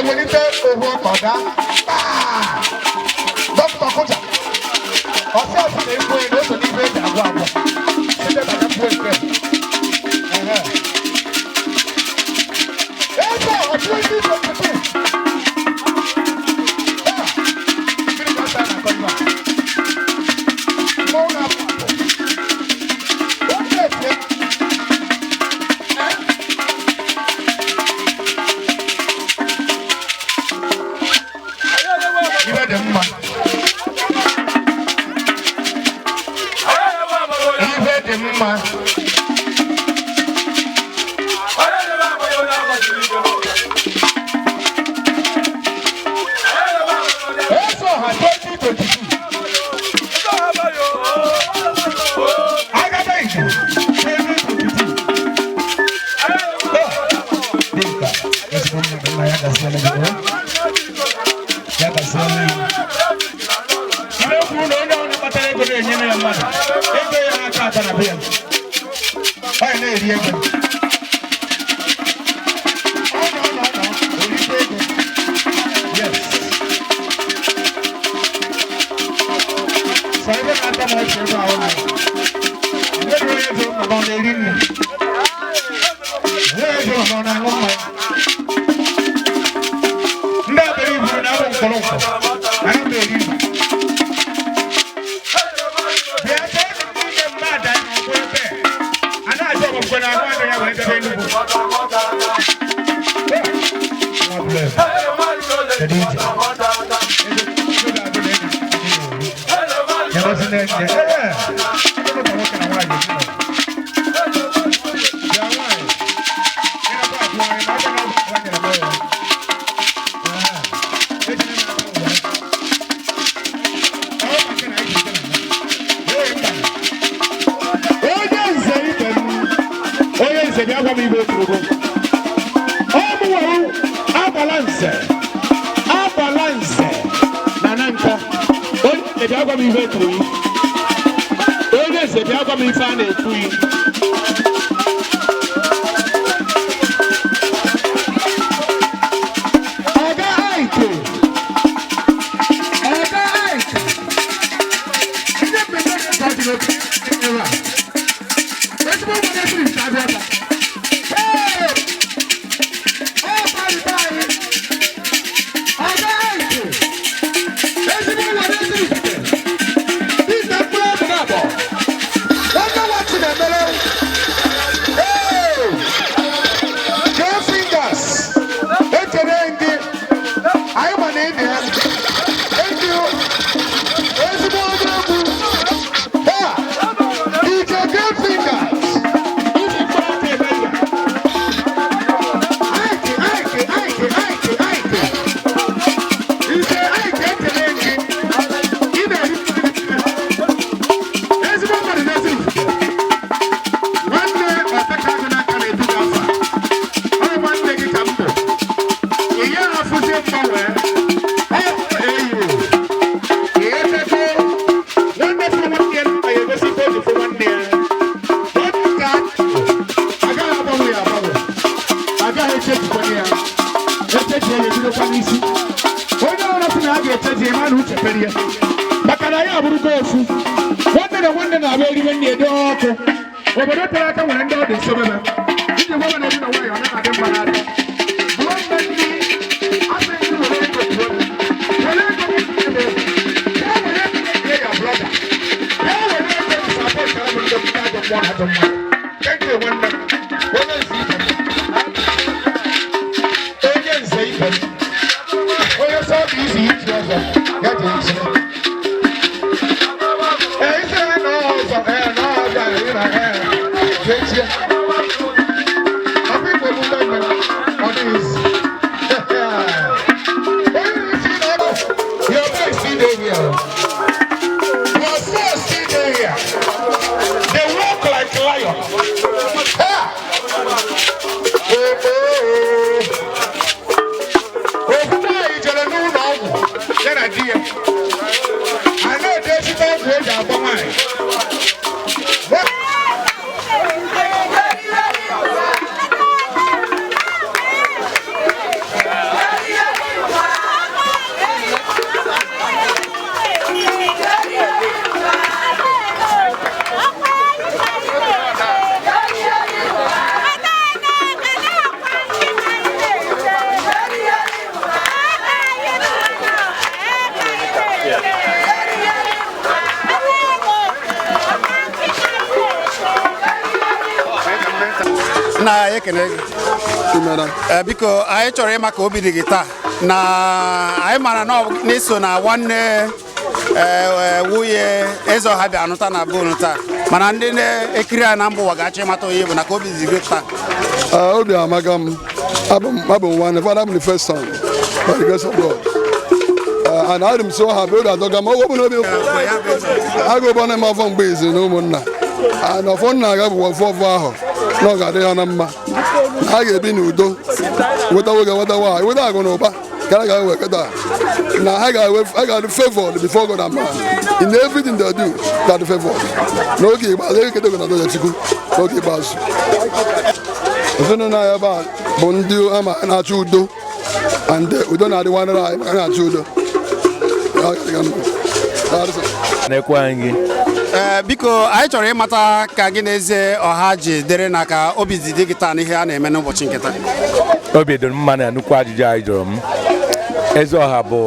Wenite Owo Koda. Doctor Kuja. Ọsẹ ọsẹ na ekwe na oso n'ibe eji agwọ agwọ. Site na ya pụọ eke. Ebe a 2022. Mmiri kọsa na akọniwa. Mụ na apụ. Oge esie. Ibe dị mma. Ibe dị mma. Ezeoha 2022. Agaba Igbo 2022. Dinka, ezigbo mmadụ nna ya gasịala gị. Ya gasịala gị. Ibe kwuru na onye ọrụ kpatara ego na-enyere ya mmadụ. Ego ya n'aka aka na be ya. Ọ na-eri ego. Orite ego. Yes. So ebe na-ata m ọchị ebe ahụ na. Ebe dị onye ego ma ọ na-eri nri. Ebe ego ma ọ na-aṅụ mmanya. Ndị abịara iburu na abụ mkpọrọmkpọ. Anyị na-eri nri. Bịa ka ego ndị mmadụ anyị na-ọgwụ ebe. A na-ajụ ọgwụgwọ na ahụ anya ya wee debe Enugu. God bless. Kedu ije? Ya wasị na-eje. Ebe ka nwoke na nwaanyị ezinụlọ. Ya nwaanyị. Ya bụ abụọ anyị na aka na nwaanyị na nwaanyị. Ejina na aka ụwa. Ọ maka na anyị jide na ya. Onye nze ibe m. Onye nze bịa gwa m ibe oturugo. Ọ mụwarụ abalanse na nanka. Onye nze bịa gwa m ibe eturu yi. Onye nze bịa gwa m ife a na-ekwu yi. Ọga Aike. Ndị mmadụ na-eji n'otu ebe a. Ezigbo mmadụ esiri ncha abịa taa. na ekene biko anyị chọrọ ịma ka obi dị gị taa na anyị mara na n'iso na nwanne nwunye Ezeoha bịa anụta na bonu taa mana ndị na-ekiri anyị na mba ụwa ga-achọ ịmata onye bụ na ka obi dị gị taa. Obi amaga m abụ nwanne father m the first son by the grace of God and I'm so happy obi adọga m obi n'obi agụ ụbọ na-eme afọ mgbe izi na ụmụnna na ọfọ nna aga bụ ọfọ ahụ na ọ ga-adị ha na mma na a ga-ebi n'udo weta nwoke weta nwaanyị weta agụ na ụba ka a ga-ewe keta na ha ga-adị favored before God and man in everything they do ka dị favored n'oge ikpeazụ ekete oge na doja chukwu n'oge ikpeazụ ezinụlọ anyị ebe a bụ ndị ama na-achọ udo and udo na-adị nwanere anyị maka na-achọ udo biko anyị chọrọ ịmata ka gị na Ezeoha ji dere na ka obi dị gị taa n'ihe a na-eme n'ụbọchị nketa. Obi dị mma na nnukwu ajụjụ anyị jụrụ m. Ezeoha bụ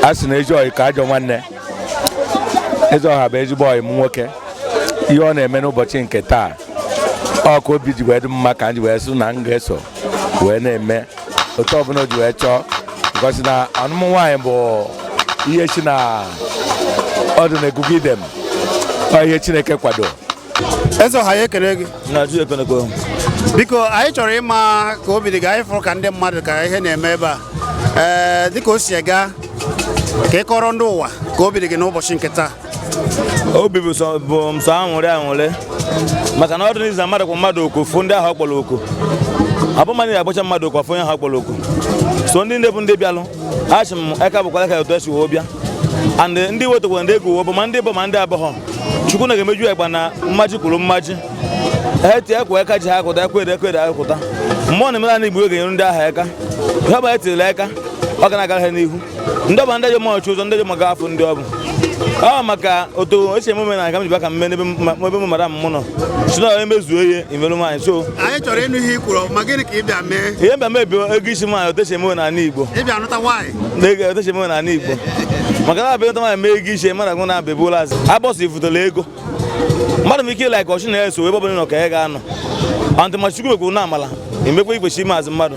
asị na Ezeoha ka ajọ nwanne. Ezeoha bụ ezigbo ọyị m nwoke. Ihe ọ na-eme n'ụbọchị nke taa ọ ka obi ji wee dị mma ka m ji wee sụ na m ga-eso wee na-eme otu ọbụla o ji wee chọọ gosi na ọnụmụ nwaanyị bụ ihe chi na ọdụ na-egugu idem ọ ihe Chineke kwado. Ezeoha ya ekele gị. Biko anyị chọrọ ịma ka obi dị gị anyị fụrụ ka ndị mmadụ ka ihe na-eme ebe a dịka o si aga ka ị kọrọ ndị ụwa ka obi dị gị n'ụbọchị nke taa. Obi bụ sọ aṅụrị maka na ọ dị n'izu na mmadụ kwa mmadụ oku fụ ndị ahụ ọkpọrọ oku abụmadụ na-agbacha mmadụ oku afọ onye ahụ ọkpọrọ oku so ndị bụ ndị bịalụ achị m eka bụkwara ka otu esi wee bịa and ndị wetakwa ndị ego bụ ma ndị bụ ma ndị abụghọ Chukwu na ga-emeju ya gba na mmaji kwuru mmaji eti ekwe eka ji ha akụta ekwede akụta mmụọ na-emela na Igbo ga-enyere ndị ahụ eka ihe ọbụla etirila eka ọ ga na-agara ha n'ihu ndị ọba ndị ji mọchụ ụzọ ndị ji maga afọ ndị ọbụ ọ maka otu esi eme na aga m ji baka mme n'ebe m mara m nọ si na emezuo ihe imerụ nwaanyị so anyị chọrọ ịnụ ihe i kwuru ma gịnị ka ị bịa mee ihe mbịa mebi ego isi nwaanyị otu esi eme n'ala Igbo ịbịa anụta nwaanyị na otu esi eme n'ala Igbo maka na abịa nwaanyị mee ego isi mmadụ agụ na abịa ebuola azị agbọsọ ifutela ego mmadụ m ike ịla ka ọchị na-eso ebe ọbụla nọ ka ya ga-anọ antị ma Chukwu mekwuru na amala emekwa ikpechi maazị mmadụ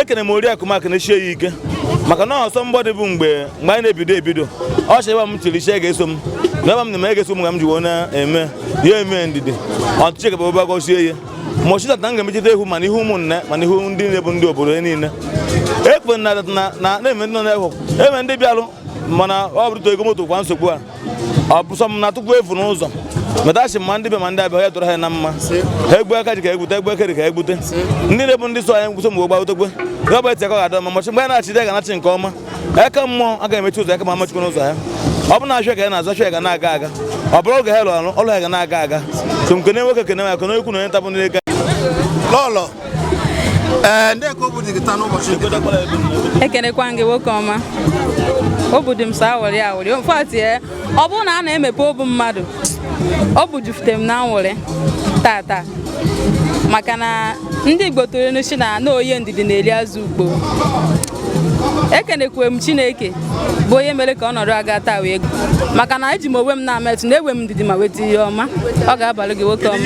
ekene m Oriakụ m aka na-echie ya ike maka na ọsọ mgbọdị bụ mgbe anyị na-ebido ọ chọrọ ebe m tiri isi ga-eso m na ebe m na ga-eso m ga m ji wee na-eme ihe eme ndidi ọtụchi ka baba gosie ihe ma ọchị tata m ga-emechite ihu mana ihu ụmụnne mana ihu ndị na-ebu ndị obodo ya niile ekwe na-eme ndị nọ n'ehụ eme ndị bịalụ mana ọ bụrụta ego moto kwa nsogbu a ọ bụ sọ m na tupu efu n'ụzọ metachi ma ndị be ma ndị abịa ya tụrụ ha na mma ha egbu aka ji ka egbute egbu ekere ka egbute ndị na-ebu ndị so anyị gwute mgbe gbautekwe ya bụ eti aka ga-adọ ma mọchị mgbe ya na-achị ga-anachi nke ọma aka mmụọ a ga-emechi ụzọ aka ma amachikwa n'ụzọ ya ọ bụ na achọ ka ya na-azụ achọ ya ga na-aga aga ọ bụrụ oge ha lụrụ ọlụ ya ga na-aga aga so nkene nwoke kene ya kene ekwu na onye ntabụ ndị ego lọlọ ndị ka obi dị gị taa n'ụbọchị ekenekwa gị nwoke ọma obi dị m so awụrị mfatị ọ bụrụ na a na-emepe obi mmadụ obi jupụtara m na anwụrị tata maka na ndị Igbo toro n'uchi na oye ndidi na-eri azụ ugbo ekenekwe m Chineke bụ onye mere ka ọnọdụ aga taa wee ego maka na eji m onwe m na-ametụ na-ewe m ndidi ma weta ihe ọma ọ ga-abalị gị nwoke ọma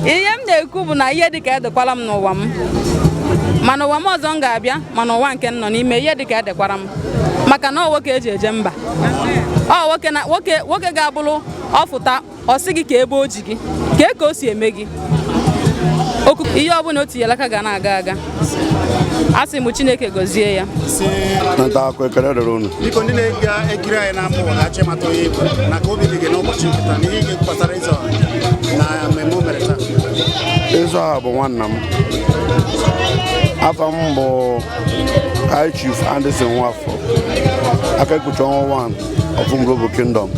ihe m na-ekwu bụ na ihe dịka edekwala m n'ụwa m mana ụwa m ọzọ m ga-abịa mana ụwa nke m nọ n'ime ihe dịka edekwara m maka na ọ nwoke eji eje mba ọ nwoke ga-abụrụ ọfụta ọ sị gị ka ebe o ji gị ka o si eme gị ihe ọbụla o tinyere aka ga na-aga aga a sị m Chineke gọzie ya biko ndị na-ekiri anyị na mbụ na-achọ ịmata onye Igbo na ka obi dị gị n'ụbọchị nkịta na ihe gbasara Ezeoha na mmemme o mere taa. Ezeoha bụ nwanna m afọ m bụ High Chief Anderson Nwafọ aka ekpuchi ọnwa 1 of Mburubu Kingdom.